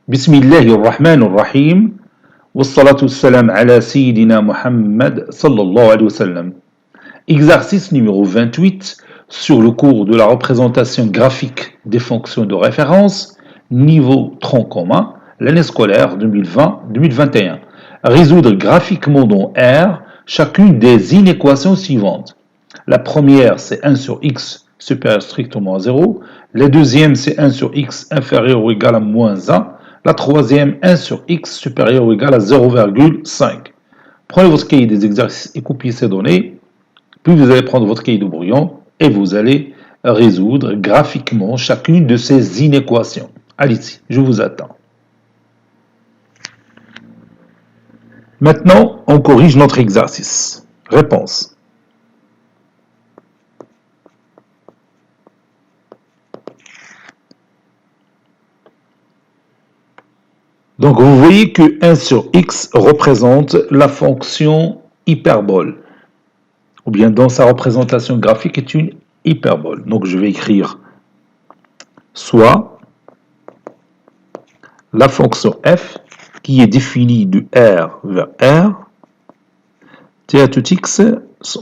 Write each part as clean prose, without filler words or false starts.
بسم الله الرحمن الرحيم والصلاة والسلام على سيدنا Muhammad sallallahu alayhi wa sallam. Exercice numéro 28 sur le cours de la représentation graphique des fonctions de référence, niveau tronc commun, l'année scolaire 2020-2021. Résoudre graphiquement dans R chacune des inéquations suivantes. La première, c'est 1 sur x supérieur strictement à 0. La deuxième, c'est 1 sur x inférieur ou égal à moins 1. La troisième, 1 sur x supérieur ou égal à 0,5. Prenez votre cahier des exercices et copiez ces données. Puis vous allez prendre votre cahier de brouillon et vous allez résoudre graphiquement chacune de ces inéquations. Allez-y, je vous attends. Maintenant, on corrige notre exercice. Réponse. Donc vous voyez que 1 sur x représente la fonction hyperbole, ou bien dans sa représentation graphique est une hyperbole. Donc je vais écrire soit la fonction f qui est définie de R vers R, t à tout x,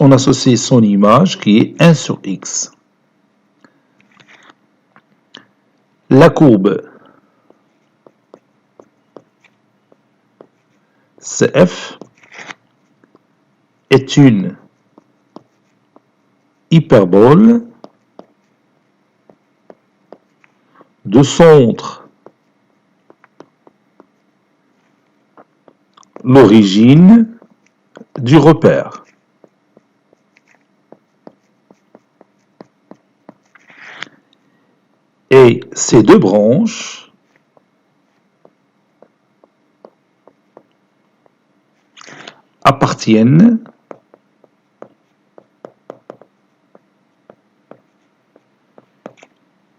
on associe son image qui est 1 sur x. La courbe CF est une hyperbole de centre l'origine du repère. Et ces deux branches appartiennent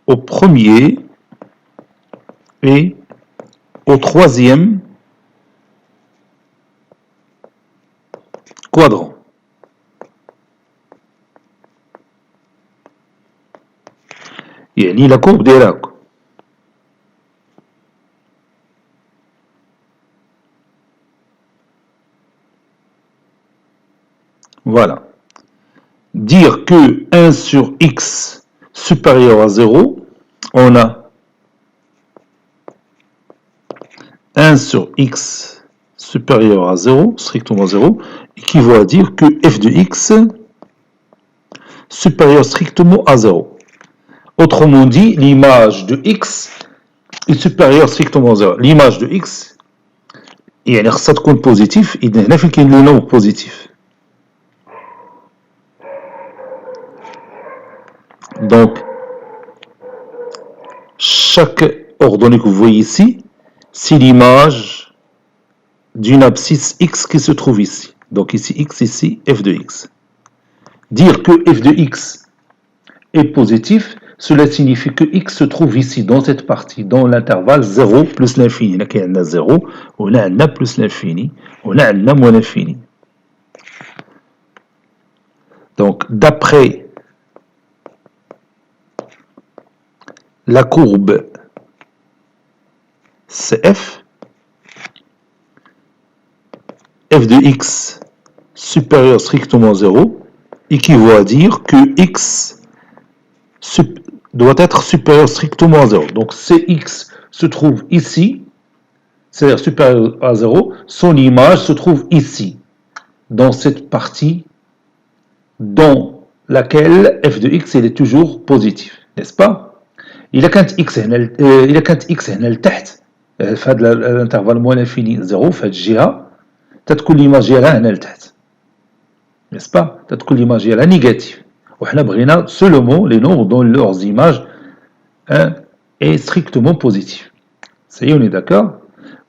au premier et au troisième quadrant. يعني la courbe ديالها. Voilà. Dire que 1 sur x supérieur à 0, on a 1 sur x supérieur à 0, strictement à 0, équivaut à dire que f de x supérieur strictement à 0. Autrement dit, l'image de x est supérieure strictement à 0. L'image de x, يعني خاصها تكون positif, إذا هنا فين كاين le nombre positif. Donc, chaque ordonnée que vous voyez ici, c'est l'image d'une abscisse x qui se trouve ici. Donc ici x, ici f de x. Dire que f de x est positif, cela signifie que x se trouve ici, dans cette partie, dans l'intervalle 0 plus l'infini. Là, il y a 0, on a plus l'infini, on a moins l'infini. Donc, d'après la courbe CF, f de x supérieur strictement à 0 équivaut à dire que x doit être supérieur strictement à 0. Donc Cx se trouve ici, c'est-à-dire supérieur à 0, son image se trouve ici, dans cette partie dans laquelle f de x est toujours positif, n'est-ce pas? إذا كانت x هنا لتحت في هذا الانترفال موان انفيني 0 في هذه الجهة تتكون ليماج ديالها هنا لتحت، n'est-ce pas? تتكون ليماج ديالها نيجاتيف، وحنا بغينا seulement les nombres dont leurs images est strictement positif. Ça y est, on est d'accord?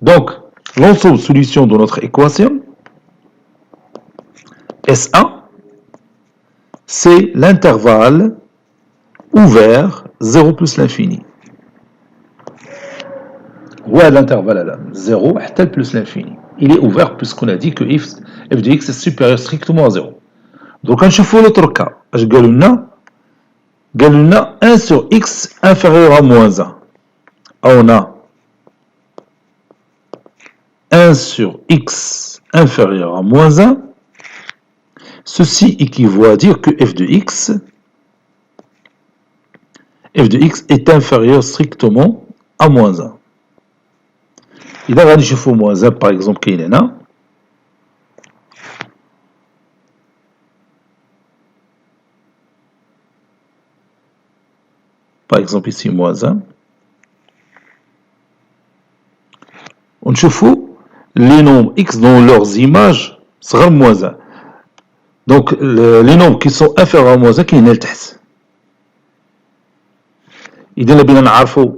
Donc, l'ensemble solution de notre équation S1, c'est l'intervalle ouvert 0 plus l'infini. Ouais, l'intervalle là, 0 plus l'infini. Il est ouvert puisqu'on a dit que f de x est supérieur strictement à 0. Donc, on cherche l'autre cas. قالوا لنا 1 sur x inférieur à moins 1. On a 1 sur x inférieur à moins 1, ceci équivaut à dire que f de x est inférieur strictement à moins 1. إذا غادي نشوفوا moins 1 par exemple كاين هنا. Par exemple ici moins 1. On نشوفوا les nombres x dans leurs images صغر moins 1. Donc les nombres qui sont inférieurs à moins 1 كاين لتحت. إذا بغينا نعرفوا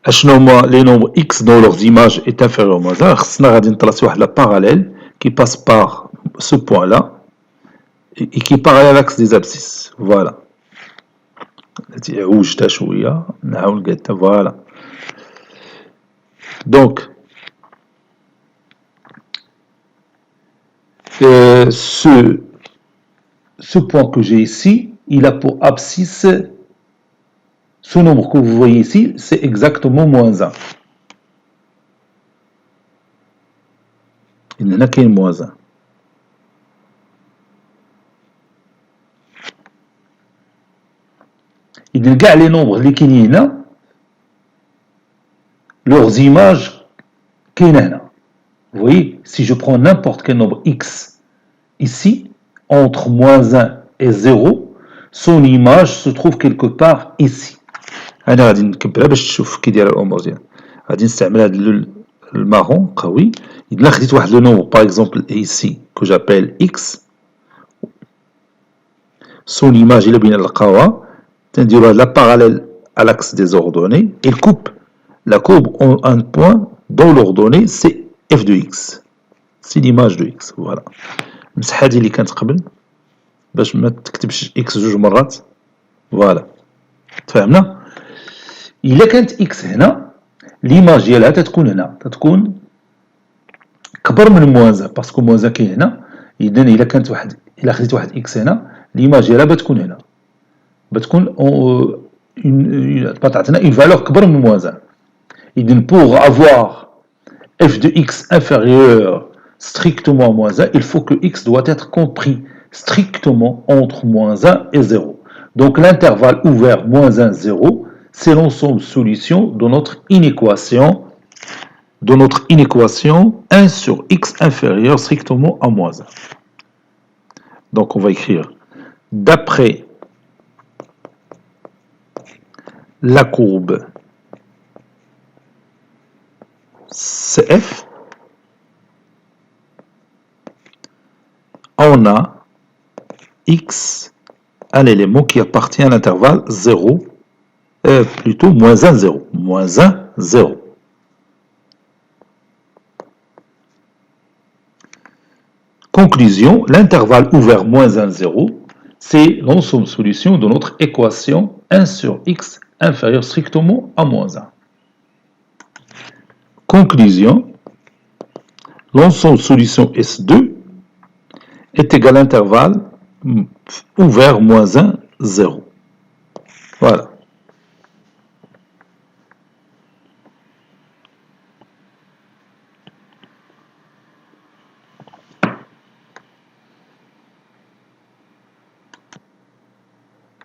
اشنو هما les nombres x dans leurs images est inférieur à moins 1, خصنا غادي نطلاسي واحد la parallèle qui passe par ce point là et qui est parallèle à l'axe des abscisses. Voilà. عوجتها شويه نعاود نقادها. Voilà. Donc ce point que j'ai ici, il a pour abscisse ce nombre que vous voyez ici, c'est exactement moins 1. Il n'y en a qu'un moins 1. Il y a les nombres اللي كاينين هنا leurs images كاينه هنا. Vous voyez, si je prends n'importe quel nombre x ici, entre moins 1 et 0, son image se trouve quelque part ici. أنا غادي نكبرها باش تشوف كي دايره الأمور ديالها. غادي نستعمل هذا المارون قوي. إذا خديت واحد لو nombre par exemple ici que j'appelle x, son image إلا بغينا نلقاوها تنديروا la parallèle à l'axe des ordonnées. Il coupe la courbe en un point dont l'ordonnée c'est f de x. C'est l'image de x. Voilà. نمسح هذه اللي كانت قبل باش ما تكتبش x جوج مرات. فوالا تفهمنا. الا كانت x هنا ليماج ديالها تتكون هنا، تتكون كبر من موان 1 باسكو موان 1 كاين هنا. اذا الا كانت واحد، الا خديت واحد x هنا ليماج ديالها بتكون هنا، بتكون تعطينا une valeur كبر من موان 1. اذا pour avoir f de x inférieur strictement à moins 1, il faut que x doit être compris strictement entre moins 1 et 0. Donc l'intervalle ouvert moins 1, 0, c'est l'ensemble solution de notre inéquation, 1 sur x inférieur strictement à moins 1. Donc on va écrire d'après la courbe CF, on a x, un élément qui appartient à l'intervalle 0, plutôt moins 1, 0. Moins 1, 0. Conclusion, l'intervalle ouvert moins 1, 0, c'est l'ensemble solution de notre équation 1 sur x inférieur strictement à moins 1. Conclusion, l'ensemble solution S2 est égal à l'intervalle ouvert moins 1, 0. Voilà.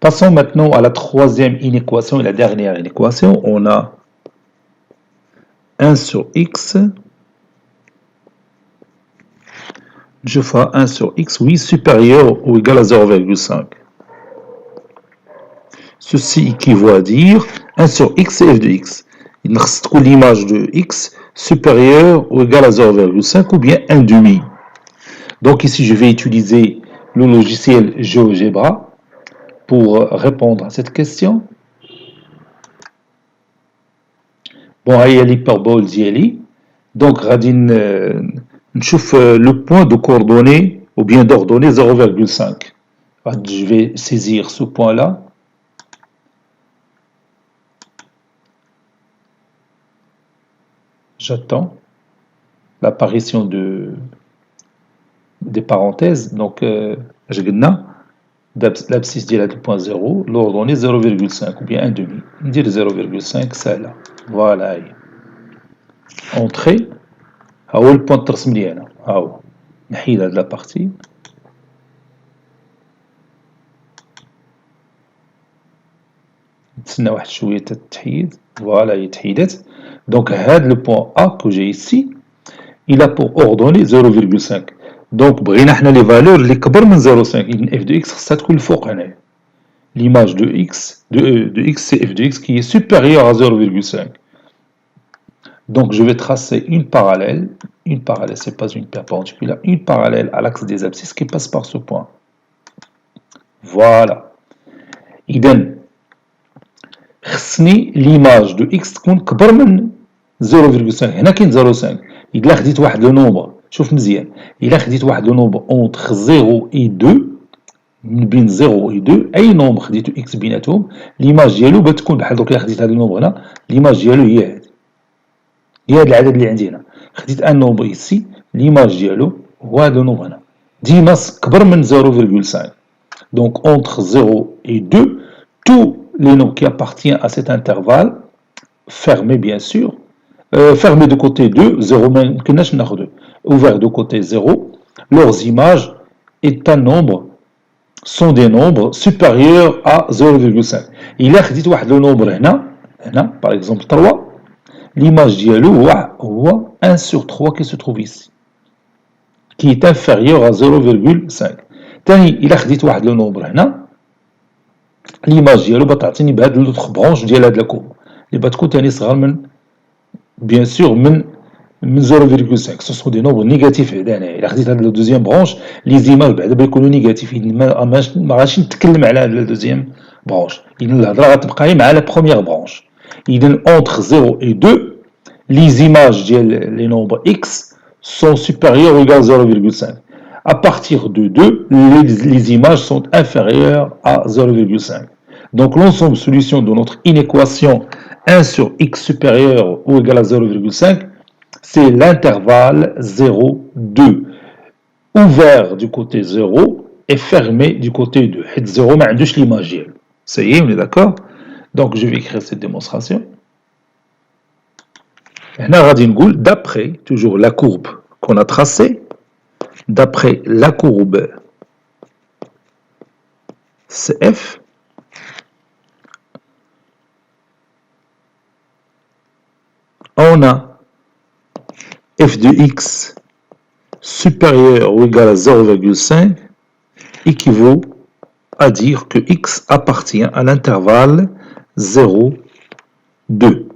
Passons maintenant à la troisième inéquation et la dernière inéquation. On a 1 sur x, je fais 1 sur x, oui, supérieur ou égal à 0,5. Ceci équivaut à dire 1 sur x et f de x. Il nous reste l'image de x supérieure ou égal à 0,5 ou bien 1 demi. Donc ici, je vais utiliser le logiciel GeoGebra pour répondre à cette question. Bon, il y a l'hyperbole d'Yeli. Donc, radine, نشوف le point de coordonnées ou bien d'ordonnée 0,5. Je vais saisir ce point-là. J'attends l'apparition des parenthèses. Donc, l'abscisse ديالها du point 0, l'ordonnée 0,5 ou bien 1 demi. On dit 0,5, ça là. Voilà. entrée, ها هو البوان ترسم لي هنا، ها هو نحيد هاد لابارتي، نتسنى واحد شوية تتحيد، فوالا هي تحيدت. دونك هاد لو بوان A que j'ai ici il a pour ordonnée 0,5. دونك بغينا حنا لي فالور اللي كبر من 0,5، إذن اف دو اكس خصها تكون الفوق هنايا. L'image de x, de x, c'est f de x qui est supérieur à 0,5. Donc je vais tracer une parallèle, c'est pas une perpendiculaire, une parallèle à l'axe des abscisses qui passe par ce point. Voilà. إذن خصني l'image de x تكون كبر من 0,5. هنا كاين 0,5. إلا خديت واحد لو نومبر، شوف مزيان، إلا خديت واحد لو نومبر entre 0 et 2 من بين 0 و 2 اي نومبر خديتو اكس بيناتهم ليماج ديالو بتكون بحال دوك الا خديت هذا النومبر هنا ليماج ديالو هي هذه، هي هذا العدد اللي عندي هنا. خديت ان نومبر ايسي ليماج ديالو هو هذا النومبر هنا ديما كبر من 0,5. دونك entre 0 et 2 tous les nombres qui appartiennent à cet intervalle fermé bien sûr, fermé de côté 2 0 ما يمكنناش ناخذ ouvert de côté 0 leurs images est un nombre sont des nombres supérieurs à 0,5. إلا خديت واحد لو نومبر هنا par exemple 3 l'image ديالو هو 1 sur 3 qui se trouve ici qui est inférieur à 0,5. ثاني إلا خديت واحد لو نومبر هنا l'image ديالو بتعطيني بهاد لوطخ برونش ديال هاد لاكوب اللي بتكون ثاني صغار من bien sûr من 0,5. Ce sont des nombres négatifs هنا. إلا خديت هاد لو دوزيام برونش لي زيماج بعدا بيكونوا نيجاتيف، ما غاديش نتكلم على هاد لو دوزيام برونش، إذن الهضره غتبقى غير مع لا بروميير برونش. إذن entre 0 et 2 les images ديال les nombres x sont supérieures ou égales à 0,5. À partir de 2 les images sont inférieures à 0,5. Donc l'ensemble solution de notre inéquation 1 sur x supérieur ou égal à 0,5, c'est l'intervalle 0, 2, ouvert du côté 0 et fermé du côté 2. 0 ما عندوش l'image ديالو. Ça y est, on est d'accord? Donc je vais écrire cette démonstration. هنا غادي نقول d'après toujours la courbe qu'on a tracée, d'après la courbe CF, on a f de x supérieur ou égal à 0,5 équivaut à dire que x appartient à l'intervalle 0, 2.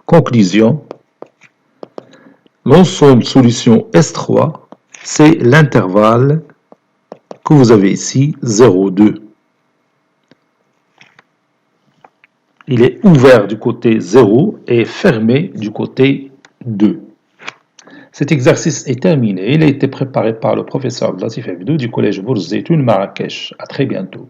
Conclusion, l'ensemble solution S3, c'est l'intervalle que vous avez ici, 0, 2. Il est ouvert du côté 0 et fermé du côté 2. Cet exercice est terminé. Il a été préparé par le professeur Abdelatif Abdou du collège Bourz Zeytoun Marrakech. À très bientôt.